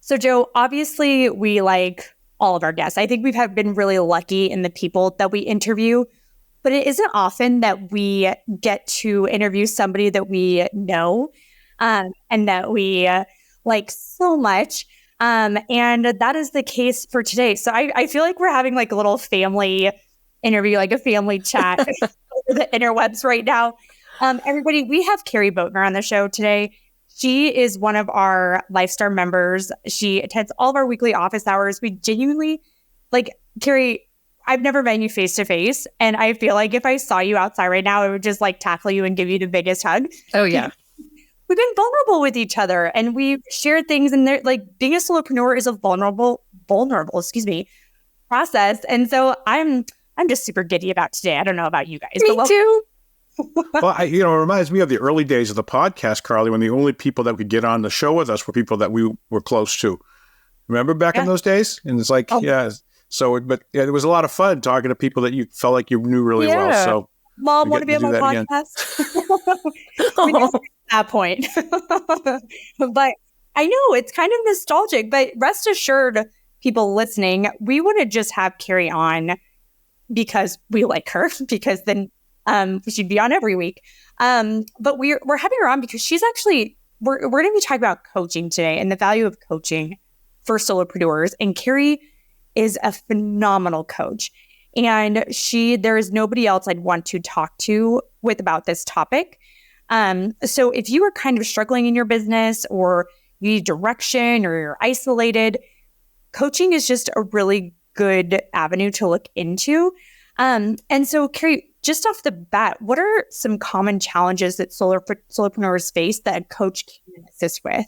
So Joe, obviously we like all of our guests. I think been really lucky in the people that we interview, but it isn't often that we get to interview somebody that we know and that we like so much. And that is the case for today. So I feel like we're having like a little family interview, like a family chat over the interwebs right now. Everybody, we have Kari Boatner on the show today. She is one of our Lifestar members. She attends all of our weekly office hours. We genuinely, like, Kari, I've never met you face to face. And I feel like if I saw you outside right now, I would just like tackle you and give you the biggest hug. Oh, yeah. We've been vulnerable with each other and we've shared things, and they're like being a solopreneur is a vulnerable, process. And so I'm just super giddy about today. I don't know about you guys. Me too. Well, it reminds me of the early days of the podcast, Carly, when the only people that could get on the show with us were people that we were close to. Remember back in those days? And it's like, So, but it was a lot of fun talking to people that you felt like you knew really well. So, Mom, want to be on my podcast? At that point. But I know it's kind of nostalgic, but rest assured, people listening, we wouldn't just have Kari on because we like her, because then she'd be on every week. But we're having her on because she's actually, we're going to be talking about coaching today and the value of coaching for solopreneurs. And Kari is a phenomenal coach. And there is nobody else I'd want to talk to with about this topic. So if you are kind of struggling in your business or you need direction or you're isolated, coaching is just a really good avenue to look into. And so Kari, just off the bat, what are some common challenges that solopreneurs face that a coach can assist with?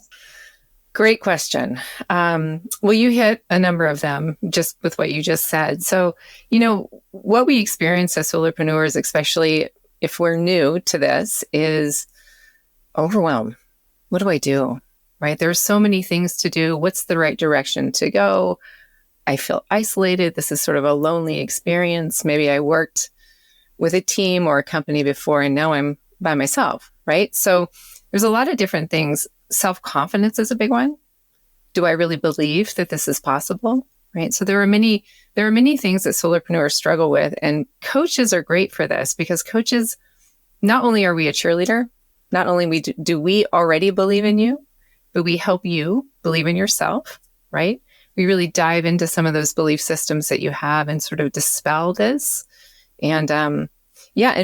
Great question. Well, you hit a number of them just with what you just said. So, what we experience as solopreneurs, especially if we're new to this, is overwhelm. What do I do? Right? There's so many things to do. What's the right direction to go? I feel isolated. This is sort of a lonely experience. Maybe I worked with a team or a company before, and now I'm by myself, right? So there's a lot of different things. Self-confidence is a big one. Do I really believe that this is possible, right? So there are many things that solopreneurs struggle with, and coaches are great for this because coaches, not only are we a cheerleader, not only do we already believe in you, but we help you believe in yourself, right? We really dive into some of those belief systems that you have and sort of dispel this and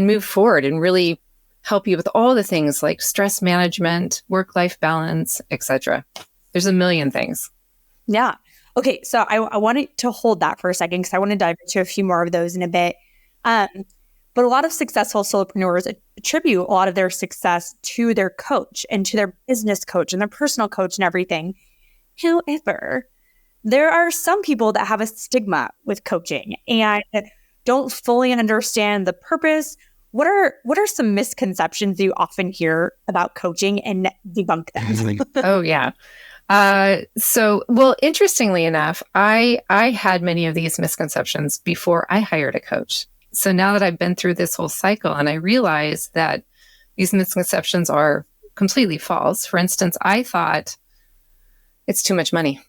move forward and really help you with all the things like stress management, work-life balance, etc. There's a million things. Yeah. Okay. So I wanted to hold that for a second because I want to dive into a few more of those in a bit. But a lot of successful solopreneurs attribute a lot of their success to their coach and to their business coach and their personal coach and everything. However, there are some people that have a stigma with coaching and don't fully understand the purpose. What are some misconceptions you often hear about coaching and debunk them? Oh, yeah. Well, interestingly enough, I had many of these misconceptions before I hired a coach. So now that I've been through this whole cycle and I realize that these misconceptions are completely false. For instance, I thought it's too much money.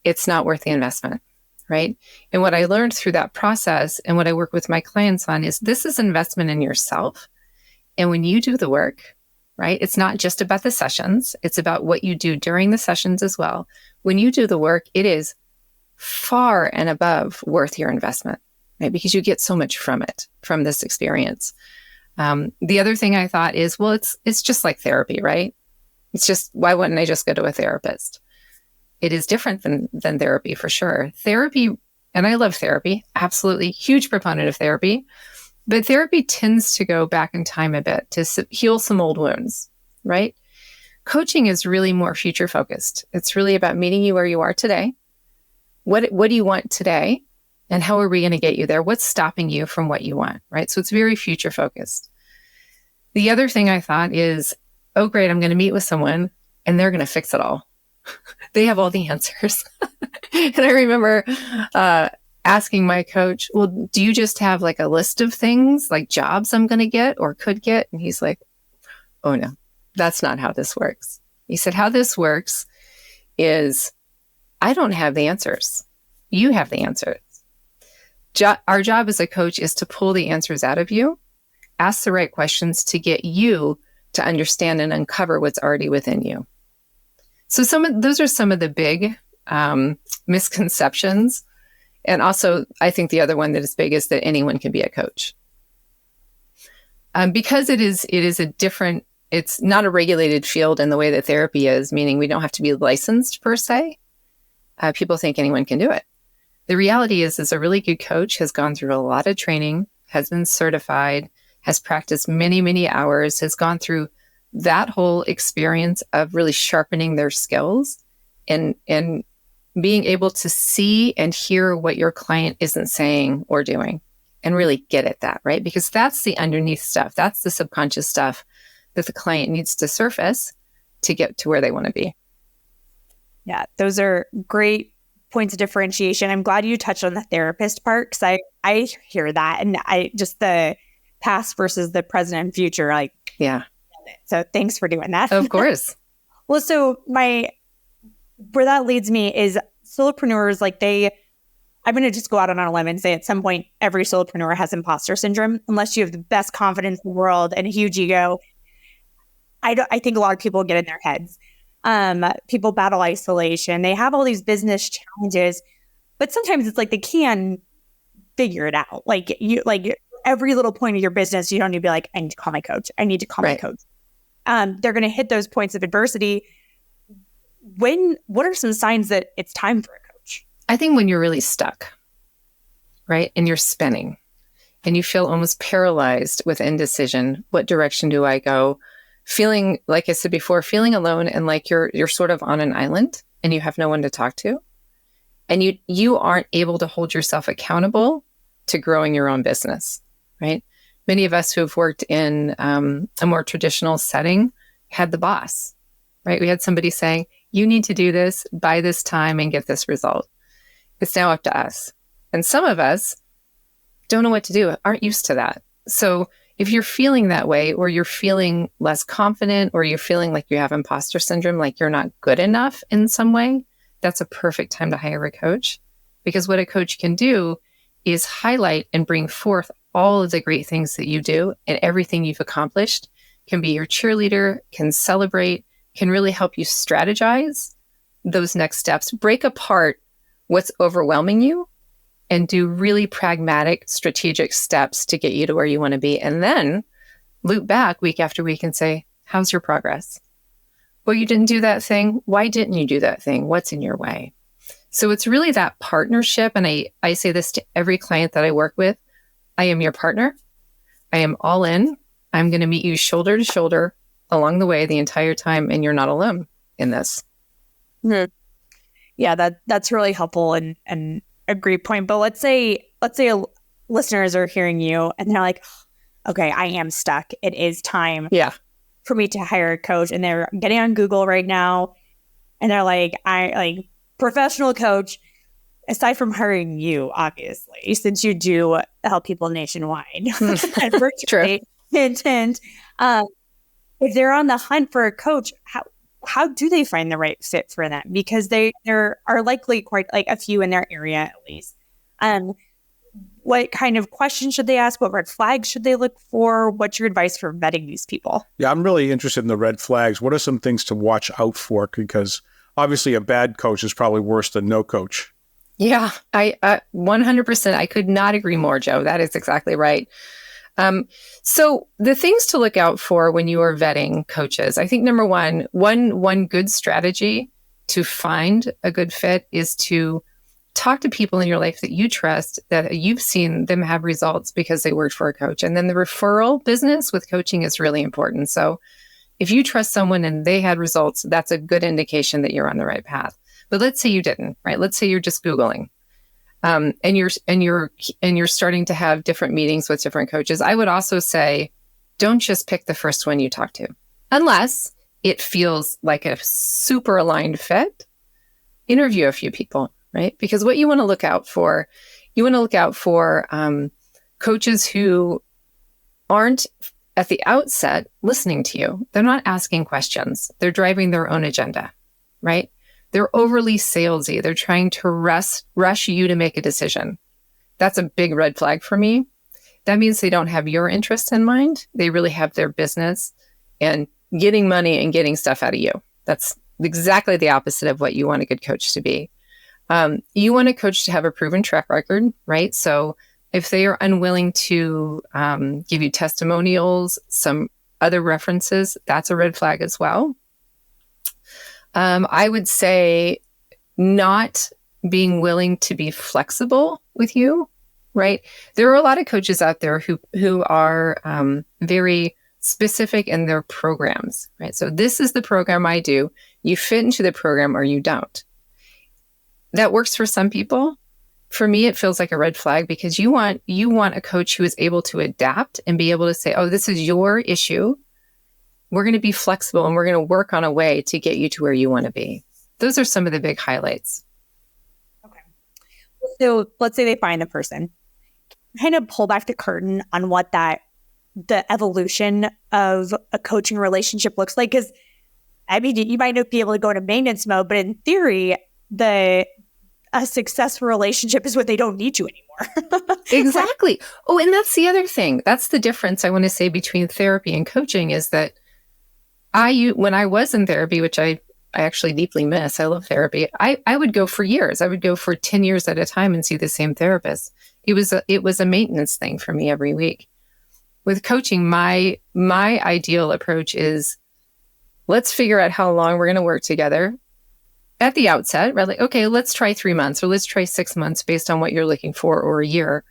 It's not worth the investment. Right. And what I learned through that process and what I work with my clients on is this is investment in yourself. And when you do the work, right, it's not just about the sessions. It's about what you do during the sessions as well. When you do the work, it is far and above worth your investment, right? Because you get so much from it, from this experience. The other thing I thought is, well, it's just like therapy, right? It's just, why wouldn't I just go to a therapist? It is different than therapy for sure. Therapy, and I love therapy, absolutely huge proponent of therapy, but therapy tends to go back in time a bit to heal some old wounds, right? Coaching is really more future focused. It's really about meeting you where you are today. What do you want today? And how are we going to get you there? What's stopping you from what you want, right? So it's very future focused. The other thing I thought is, oh, great, I'm going to meet with someone and they're going to fix it all. They have all the answers. And I remember asking my coach, well, do you just have like a list of things, like jobs I'm going to get or could get? And he's like, oh no, that's not how this works. He said, how this works is I don't have the answers. You have the answers. Our job as a coach is to pull the answers out of you, ask the right questions to get you to understand and uncover what's already within you. So those are some of the big misconceptions. And also, I think the other one that is big is that anyone can be a coach. Because it is a different, it's not a regulated field in the way that therapy is, meaning we don't have to be licensed per se. People think anyone can do it. The reality is a really good coach has gone through a lot of training, has been certified, has practiced many, many hours, has gone through that whole experience of really sharpening their skills and being able to see and hear what your client isn't saying or doing and really get at that, right? Because that's the underneath stuff. That's the subconscious stuff that the client needs to surface to get to where they want to be. Yeah, those are great points of differentiation. I'm glad you touched on the therapist part, because I hear that, and I just the past versus the present and future, like, yeah. So thanks for doing that. Of course. Well, so where that leads me is solopreneurs, like I'm going to just go out on a limb and say at some point, every solopreneur has imposter syndrome, unless you have the best confidence in the world and a huge ego. I think a lot of people get in their heads. People battle isolation. They have all these business challenges, but sometimes it's like they can figure it out. Like every little point of your business, you don't need to be like, I need to call my coach. I need to call my coach. They're going to hit those points of adversity. What are some signs that it's time for a coach? I think when you're really stuck, right? And you're spinning and you feel almost paralyzed with indecision. What direction do I go? Feeling, like I said before, feeling alone and like you're sort of on an island and you have no one to talk to. And you aren't able to hold yourself accountable to growing your own business, right? Many of us who have worked in a more traditional setting had the boss, right? We had somebody saying, you need to do this by this time and get this result. It's now up to us. And some of us don't know what to do, aren't used to that. So if you're feeling that way, or you're feeling less confident, or you're feeling like you have imposter syndrome, like you're not good enough in some way, that's a perfect time to hire a coach. Because what a coach can do is highlight and bring forth all of the great things that you do, and everything you've accomplished, can be your cheerleader, can celebrate, can really help you strategize those next steps, break apart what's overwhelming you, and do really pragmatic, strategic steps to get you to where you want to be. And then loop back week after week and say, how's your progress? Well, you didn't do that thing. Why didn't you do that thing? What's in your way? So it's really that partnership. And I say this to every client that I work with. I am your partner. I am all in. I'm going to meet you shoulder to shoulder along the way the entire time. And you're not alone in this. Mm-hmm. Yeah, that's really helpful and a great point. But let's say listeners are hearing you and they're like, okay, I am stuck. It is time for me to hire a coach. And they're getting on Google right now. And they're like, professional coach, aside from hiring you, obviously, since you do help people nationwide and virtually. And if they're on the hunt for a coach, how do they find the right fit for them? Because there are likely quite like a few in their area at least. What kind of questions should they ask? What red flags should they look for? What's your advice for vetting these people? Yeah, I'm really interested in the red flags. What are some things to watch out for? Because obviously a bad coach is probably worse than no coach. Yeah, I 100%. I could not agree more, Joe. That is exactly right. So the things to look out for when you are vetting coaches, I think number one good strategy to find a good fit is to talk to people in your life that you trust, that you've seen them have results because they worked for a coach. And then the referral business with coaching is really important. So if you trust someone and they had results, that's a good indication that you're on the right path. But let's say you didn't, right? Let's say you're just Googling. And you're starting to have different meetings with different coaches. I would also say, don't just pick the first one you talk to, unless it feels like a super aligned fit. Interview a few people, right? Because what you want to look out for, coaches who aren't at the outset listening to you. They're not asking questions. They're driving their own agenda, right? They're overly salesy. They're trying to rush you to make a decision. That's a big red flag for me. That means they don't have your interests in mind. They really have their business and getting money and getting stuff out of you. That's exactly the opposite of what you want a good coach to be. You want a coach to have a proven track record, right? So if they are unwilling to give you testimonials, some other references, that's a red flag as well. I would say not being willing to be flexible with you, right? There are a lot of coaches out there who are very specific in their programs, right? So this is the program I do. You fit into the program or you don't. That works for some people. For me, it feels like a red flag because you want a coach who is able to adapt and be able to say, oh, this is your issue. We're going to be flexible and we're going to work on a way to get you to where you want to be. Those are some of the big highlights. Okay. So let's say they find the person. Kind of pull back the curtain on what the evolution of a coaching relationship looks like. Because, I mean, you might not be able to go into maintenance mode, but in theory, a successful relationship is when they don't need you anymore. Exactly. Oh, and that's the other thing. That's the difference I want to say between therapy and coaching is that when I was in therapy, which I actually deeply miss, I love therapy. I would go for years. I would go for 10 years at a time and see the same therapist. It was a maintenance thing for me every week. With coaching, my ideal approach is let's figure out how long we're going to work together at the outset, right? Like, okay, let's try 3 months or let's try 6 months based on what you're looking for or a year.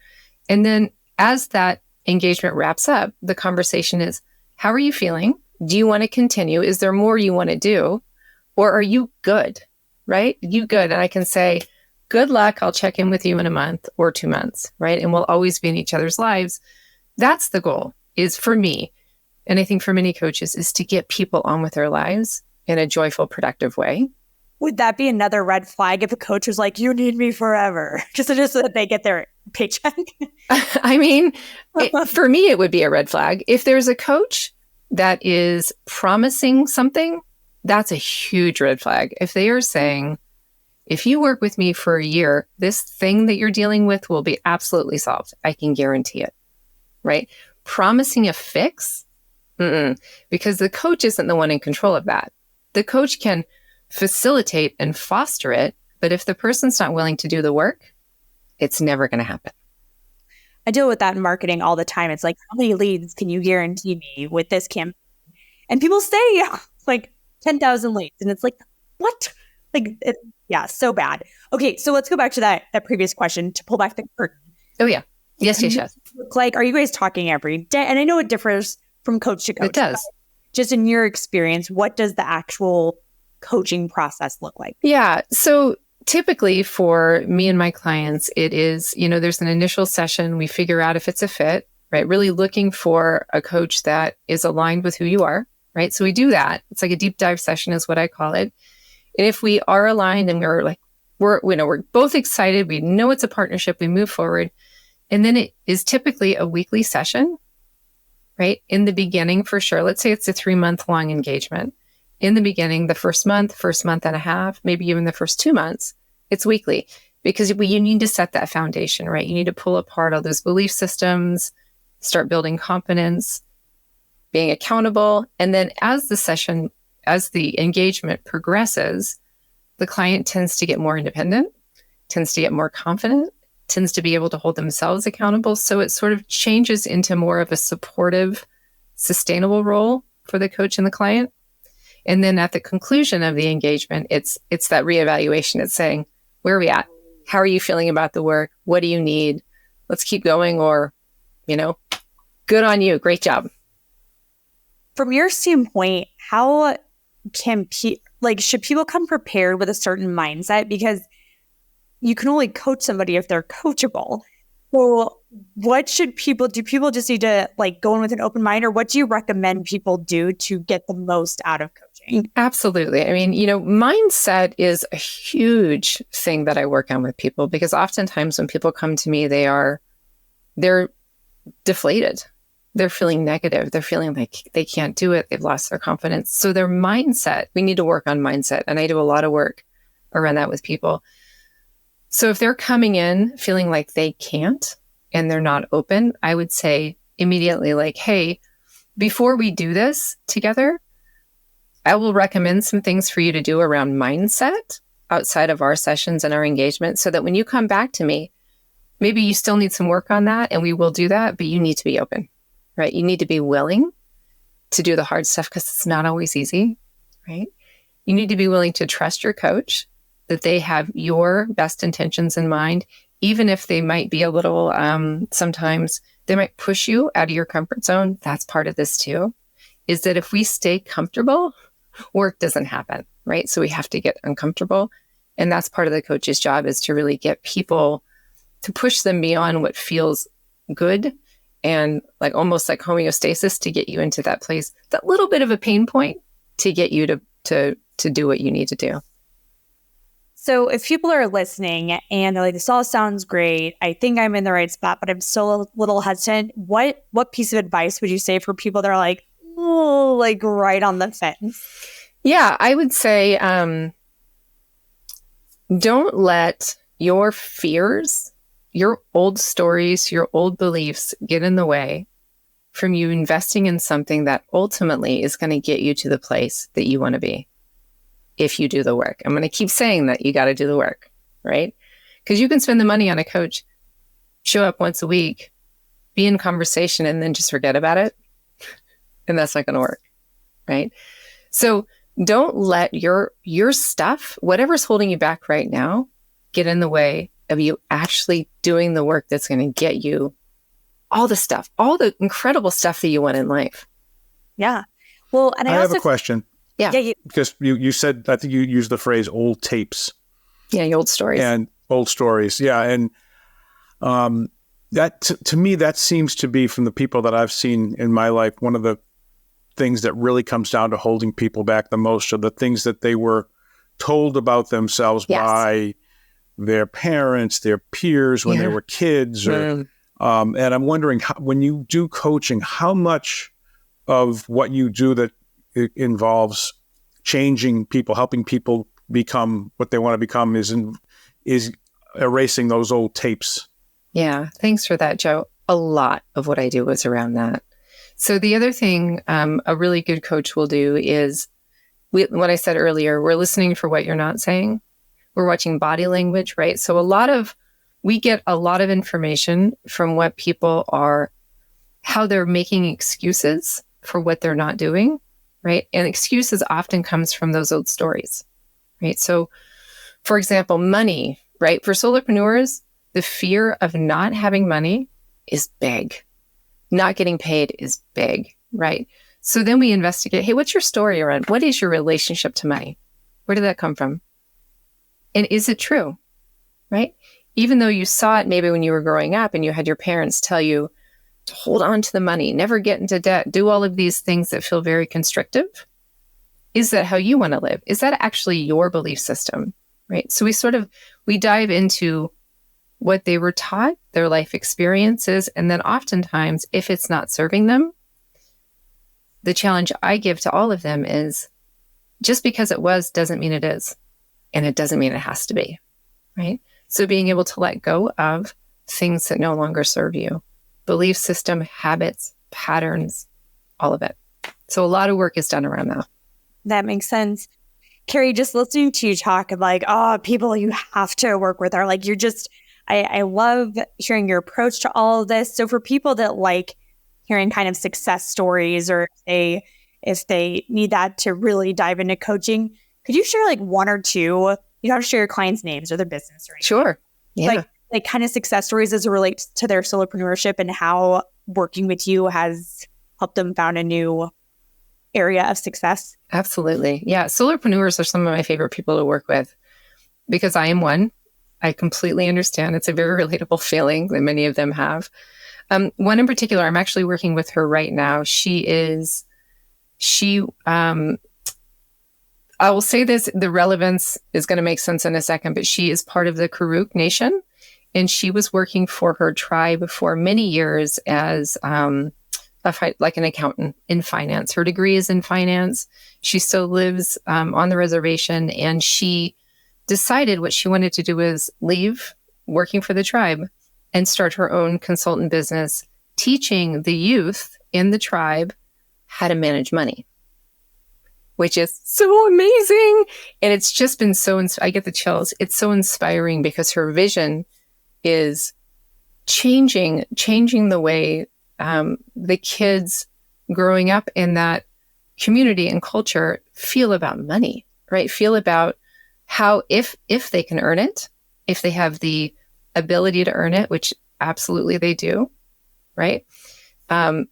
And then as that engagement wraps up, the conversation is, how are you feeling? Do you want to continue? Is there more you want to do? Or are you good, right? You good. And I can say, good luck. I'll check in with you in a month or 2 months, right? And we'll always be in each other's lives. That's the goal is for me. And I think for many coaches is to get people on with their lives in a joyful, productive way. Would that be another red flag if a coach was like, you need me forever, just so that they get their paycheck? I mean, for me, it would be a red flag. If there's a coach that is promising something, that's a huge red flag. If they are saying, if you work with me for a year, this thing that you're dealing with will be absolutely solved. I can guarantee it, right? Promising a fix, because the coach isn't the one in control of that. The coach can facilitate and foster it, but if the person's not willing to do the work, it's never going to happen. I deal with that in marketing all the time. It's like, how many leads can you guarantee me with this campaign? And people say like 10,000 leads. And it's like, what? Like, so bad. Okay, so let's go back to that previous question to pull back the curtain. Oh, yeah. Yes. Like, are you guys talking every day? And I know it differs from coach to coach. It does. Just in your experience, what does the actual coaching process look like? Yeah. So typically for me and my clients, it is, there's an initial session. We figure out if it's a fit, right? Really looking for a coach that is aligned with who you are, right? So we do that. It's like a deep dive session is what I call it. And if we are aligned and we're both excited, we know it's a partnership, we move forward. And then it is typically a weekly session, right? In the beginning, for sure. Let's say it's a 3-month long engagement. In the beginning, the first month and a half, maybe even the first 2 months, it's weekly because you need to set that foundation, right? You need to pull apart all those belief systems, start building confidence, being accountable. And then as the engagement progresses, the client tends to get more independent, tends to get more confident, tends to be able to hold themselves accountable. So it sort of changes into more of a supportive, sustainable role for the coach and the client. And then at the conclusion of the engagement, it's that reevaluation. It's saying, where are we at? How are you feeling about the work? What do you need? Let's keep going, or, good on you. Great job. From your standpoint, how can should people come prepared with a certain mindset? Because you can only coach somebody if they're coachable. So what should people do? People just need to go in with an open mind, or what do you recommend people do to get the most out of coaching? Absolutely. I mean, mindset is a huge thing that I work on with people, because oftentimes when people come to me, they're deflated. They're feeling negative. They're feeling like they can't do it. They've lost their confidence. So their mindset, we need to work on mindset. And I do a lot of work around that with people. So if they're coming in feeling like they can't and they're not open, I would say immediately like, hey, before we do this together, I will recommend some things for you to do around mindset outside of our sessions and our engagement so that when you come back to me, maybe you still need some work on that and we will do that, but you need to be open, right? You need to be willing to do the hard stuff because it's not always easy, right? You need to be willing to trust your coach that they have your best intentions in mind, even if they might be a little, sometimes they might push you out of your comfort zone. That's part of this too, is that if we stay comfortable, work doesn't happen, right? So we have to get uncomfortable. And that's part of the coach's job, is to really get people to push them beyond what feels good and like almost like homeostasis to get you into that place, that little bit of a pain point to get you to do what you need to do. So if people are listening and they're like, this all sounds great, I think I'm in the right spot, but I'm still a little hesitant, what piece of advice would you say for people that are like, oh, like right on the fence? Yeah, I would say don't let your fears, your old stories, your old beliefs get in the way from you investing in something that ultimately is going to get you to the place that you want to be if you do the work. I'm going to keep saying that you got to do the work, right? Because you can spend the money on a coach, show up once a week, be in conversation, and then just forget about it. And that's not going to work, right? So don't let your stuff, whatever's holding you back right now, get in the way of you actually doing the work that's going to get you all the stuff, all the incredible stuff that you want in life. Yeah. Well, and I have also a question. Yeah. Because you said, I think you used the phrase old tapes. Yeah, old stories. And old stories. Yeah. And that to me, that seems to be, from the people that I've seen in my life, one of the things that really comes down to holding people back the most are the things that they were told about themselves by their parents, their peers when they were kids. Or, and I'm wondering, when you do coaching, how much of what you do that it involves changing people, helping people become what they want to become, is erasing those old tapes? Yeah. Thanks for that, Joe. A lot of what I do is around that. So the other thing a really good coach will do is, what I said earlier, we're listening for what you're not saying. We're watching body language, right? So we get a lot of information from what people are, how they're making excuses for what they're not doing, right? And excuses often comes from those old stories, right? So for example, money, right? For solopreneurs, the fear of not having money is big. Not getting paid is big, right? So then we investigate, hey, what's your story around? What is your relationship to money? Where did that come from? And is it true, right? Even though you saw it maybe when you were growing up and you had your parents tell you to hold on to the money, never get into debt, do all of these things that feel very constrictive. Is that how you want to live? Is that actually your belief system, right? So we dive into what they were taught, their life experiences, and then oftentimes, if it's not serving them, the challenge I give to all of them is, just because it was doesn't mean it is, and it doesn't mean it has to be, right? So being able to let go of things that no longer serve you, belief system, habits, patterns, all of it. So a lot of work is done around that. That makes sense. Kari, just listening to you talk of like, people you have to work with are like, I love hearing your approach to all of this. So for people that like hearing kind of success stories, or if they need that to really dive into coaching, could you share like one or two? You don't have to share your clients' names or their business or anything. Sure. Yeah. Like kind of success stories as it relates to their solopreneurship and how working with you has helped them found a new area of success. Absolutely. Yeah. Solopreneurs are some of my favorite people to work with because I am one. I completely understand. It's a very relatable feeling that many of them have. One in particular, I'm actually working with her right now. I will say this, the relevance is going to make sense in a second, but she is part of the Karuk Nation, and she was working for her tribe for many years as like an accountant in finance. Her degree is in finance. She still lives on the reservation, and she decided what she wanted to do was leave working for the tribe and start her own consultant business, teaching the youth in the tribe how to manage money, which is so amazing. And it's just been I get the chills. It's so inspiring because her vision is changing the way the kids growing up in that community and culture feel about money, right? Feel about how, if they can earn it, if they have the ability to earn it, which absolutely they do, right?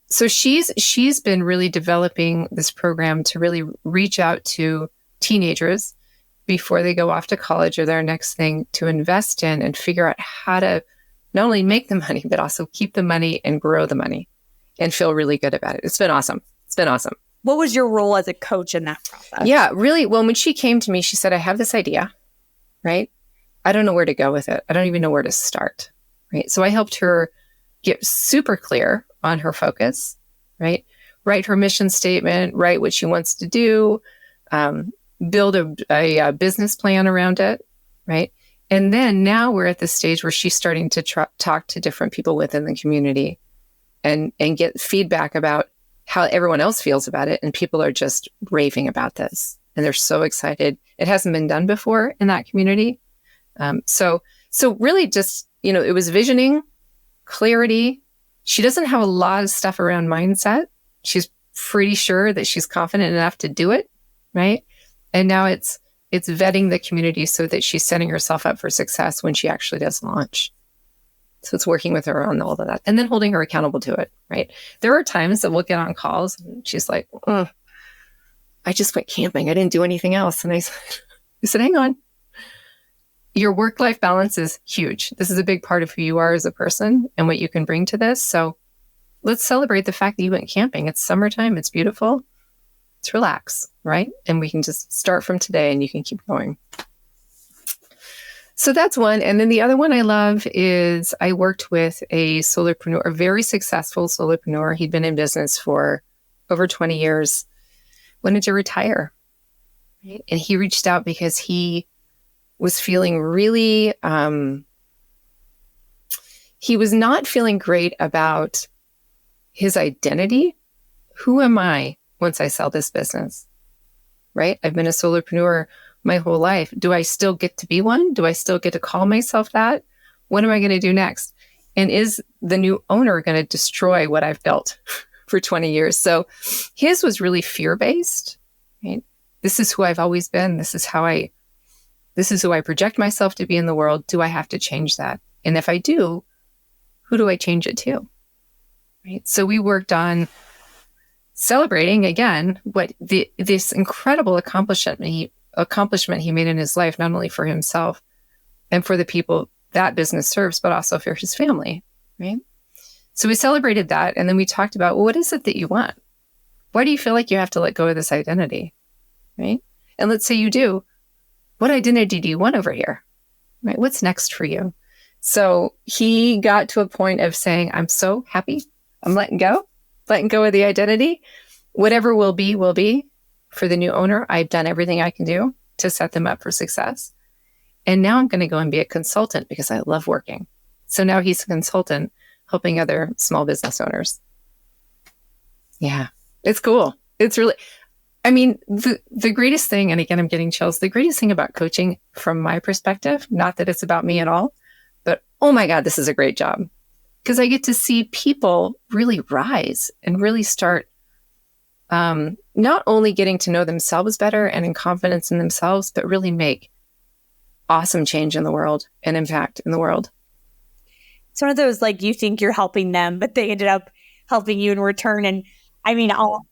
So she's been really developing this program to really reach out to teenagers before they go off to college or their next thing, to invest in and figure out how to not only make the money, but also keep the money and grow the money and feel really good about it. It's been awesome. It's been awesome. What was your role as a coach in that process? Yeah, really. Well, when she came to me, she said, I have this idea, right? I don't know where to go with it. I don't even know where to start, right? So I helped her get super clear on her focus, right? Write her mission statement, write what she wants to do, build a business plan around it, right? And then now we're at the stage where she's starting to talk to different people within the community and get feedback about how everyone else feels about it. And people are just raving about this and they're so excited. It hasn't been done before in that community. So really just, it was visioning, clarity. She doesn't have a lot of stuff around mindset. She's pretty sure that she's confident enough to do it, right? And now it's vetting the community so that she's setting herself up for success when she actually does launch. So it's working with her on all of that and then holding her accountable to it, right? There are times that we'll get on calls and she's like, I just went camping. I didn't do anything else. And I said, hang on. Your work-life balance is huge. This is a big part of who you are as a person and what you can bring to this. So let's celebrate the fact that you went camping. It's summertime. It's beautiful. Let's relax, right? And we can just start from today and you can keep going. So that's one. And then the other one I love is I worked with a solopreneur, a very successful solopreneur. He'd been in business for over 20 years, wanted to retire. Right? And he reached out because he was feeling really, he was not feeling great about his identity. Who am I once I sell this business? Right? I've been a solopreneur my whole life. Do I still get to be one? Do I still get to call myself that? What am I going to do next? And is the new owner going to destroy what I've built for 20 years? So his was really fear-based, right? This is who I've always been. This is who I project myself to be in the world. Do I have to change that? And if I do, who do I change it to? Right? So we worked on celebrating again what this incredible accomplishment he made in his life, not only for himself and for the people that business serves, but also for his family, right? So we celebrated that. And then we talked about, well, what is it that you want? Why do you feel like you have to let go of this identity, right? And let's say you do. What identity do you want over here, right? What's next for you? So he got to a point of saying, I'm so happy. I'm letting go of the identity. Whatever will be. For the new owner, I've done everything I can do to set them up for success. And now I'm going to go and be a consultant because I love working. So now he's a consultant helping other small business owners. Yeah, it's cool. It's really, the greatest thing, and again, I'm getting chills, the greatest thing about coaching from my perspective, not that it's about me at all, but oh my God, this is a great job. Because I get to see people really rise and really start not only getting to know themselves better and in confidence in themselves, but really make awesome change in the world and impact in the world. It's one of those, like, you think you're helping them, but they ended up helping you in return. And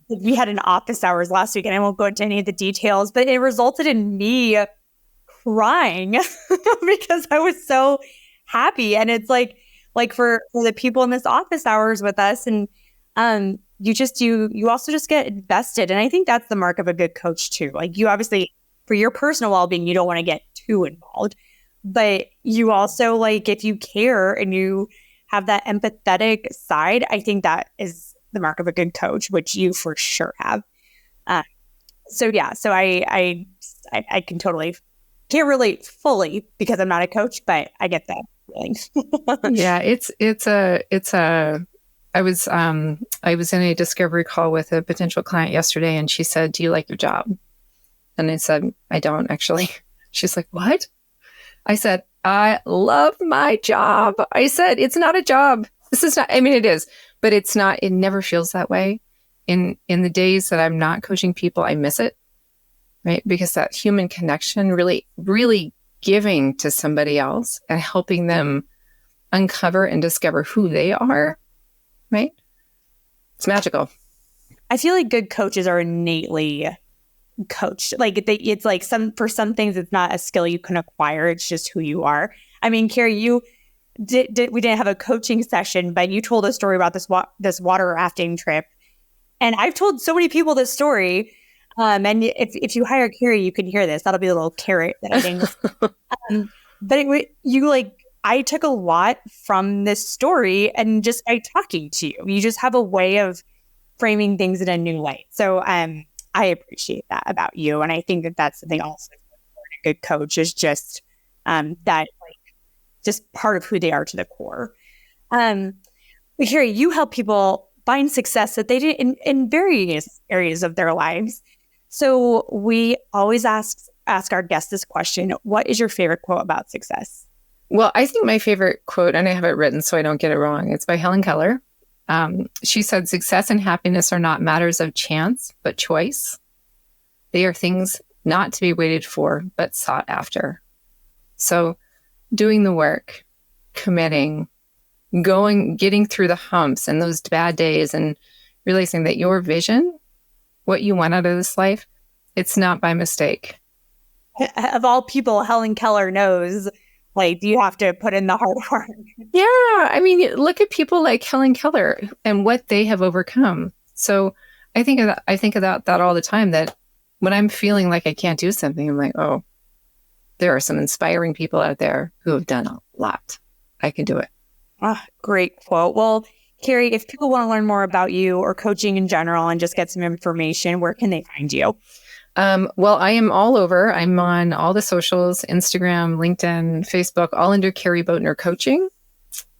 we had an office hours last week, and I won't go into any of the details, but it resulted in me crying because I was so happy. And it's like for the people in this office hours with us, and you also just get invested. And I think that's the mark of a good coach too. Like, you obviously, for your personal well-being, you don't want to get too involved, but you also, like, if you care and you have that empathetic side, I think that is the mark of a good coach, which you for sure have. So I can totally can't relate fully because I'm not a coach, but I get that feeling. Yeah, I was in a discovery call with a potential client yesterday, and she said, "Do you like your job?" And I said, "I don't actually." She's like, "What?" I said, "I love my job." I said, "It's not a job. This is not, I mean, it is, but it's not, it never feels that way. In the days that I'm not coaching people, I miss it, right? Because that human connection, really, really giving to somebody else and helping them uncover and discover who they are, right? It's magical. I feel like good coaches are innately coached. Like it's like for some things, it's not a skill you can acquire. It's just who you are. I mean, Kari, we didn't have a coaching session, but you told a story about this water rafting trip. And I've told so many people this story. And if you hire Kari, you can hear this. That'll be a little carrot that I didn't. But I took a lot from this story and just by talking to you. You just have a way of framing things in a new light. So I appreciate that about you. And I think that that's something also a good coach is just that just part of who they are to the core. But Kari, you help people find success that they did in various areas of their lives. So we always ask our guests this question: what is your favorite quote about success? Well, I think my favorite quote, and I have it written so I don't get it wrong, it's by Helen Keller. She said, "Success and happiness are not matters of chance, but choice. They are things not to be waited for, but sought after." So doing the work, committing, getting through the humps and those bad days and realizing that your vision, what you want out of this life, it's not by mistake. Of all people, Helen Keller knows, you have to put in the hard work. Yeah. I mean, look at people like Helen Keller and what they have overcome. So I think about that all the time, that when I'm feeling like I can't do something, I'm like, oh, there are some inspiring people out there who have done a lot. I can do it. Great quote. Well, Kari, if people want to learn more about you or coaching in general and just get some information, where can they find you? Well, I am all over. I'm on all the socials, Instagram, LinkedIn, Facebook, all under Kari Boatner Coaching.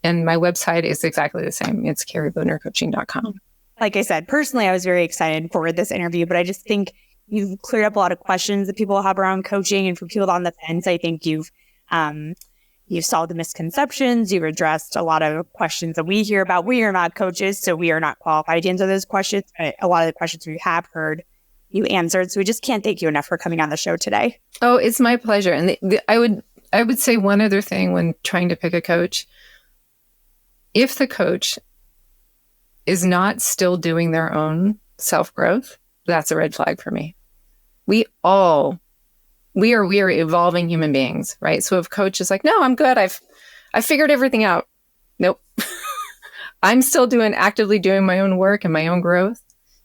And my website is exactly the same. It's kariboatnercoaching.com. Like I said, personally, I was very excited for this interview, but I just think you've cleared up a lot of questions that people have around coaching. And for people on the fence, I think you've solved the misconceptions. You've addressed a lot of questions that we hear about. We are not coaches, so we are not qualified to answer those questions. But a lot of the questions we have heard, you answered. So we just can't thank you enough for coming on the show today. Oh, it's my pleasure. And I would say one other thing when trying to pick a coach. If the coach is not still doing their own self-growth, that's a red flag for me. We are evolving human beings, right? So if coach is like, no, I'm good. I've figured everything out. Nope. I'm still actively doing my own work and my own growth.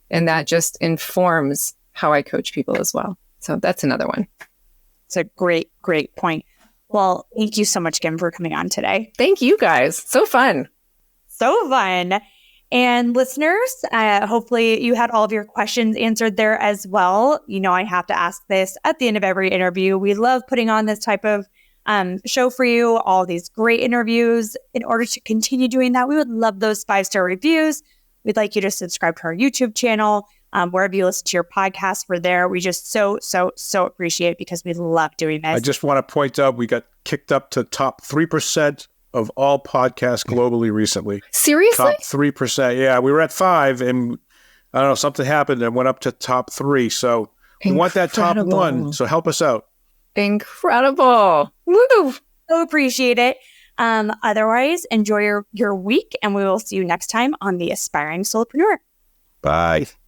And that just informs how I coach people as well. So that's another one. It's a great, great point. Well, thank you so much, Kim, for coming on today. Thank you guys. So fun. So fun. And listeners, hopefully you had all of your questions answered there as well. You know, I have to ask this at the end of every interview. We love putting on this type of show for you, all these great interviews. In order to continue doing that, we would love those 5-star reviews. We'd like you to subscribe to our YouTube channel, wherever you listen to your podcast. We're there. We just so appreciate it because we love doing this. I just want to point out we got kicked up to top 3% of all podcasts globally recently. Seriously? Top 3%. Yeah, we were at 5 and I don't know, something happened and went up to top 3. So we want that top 1. So help us out. Incredible. Woo! So appreciate it. Otherwise, enjoy your week and we will see you next time on The Aspiring Solopreneur. Bye.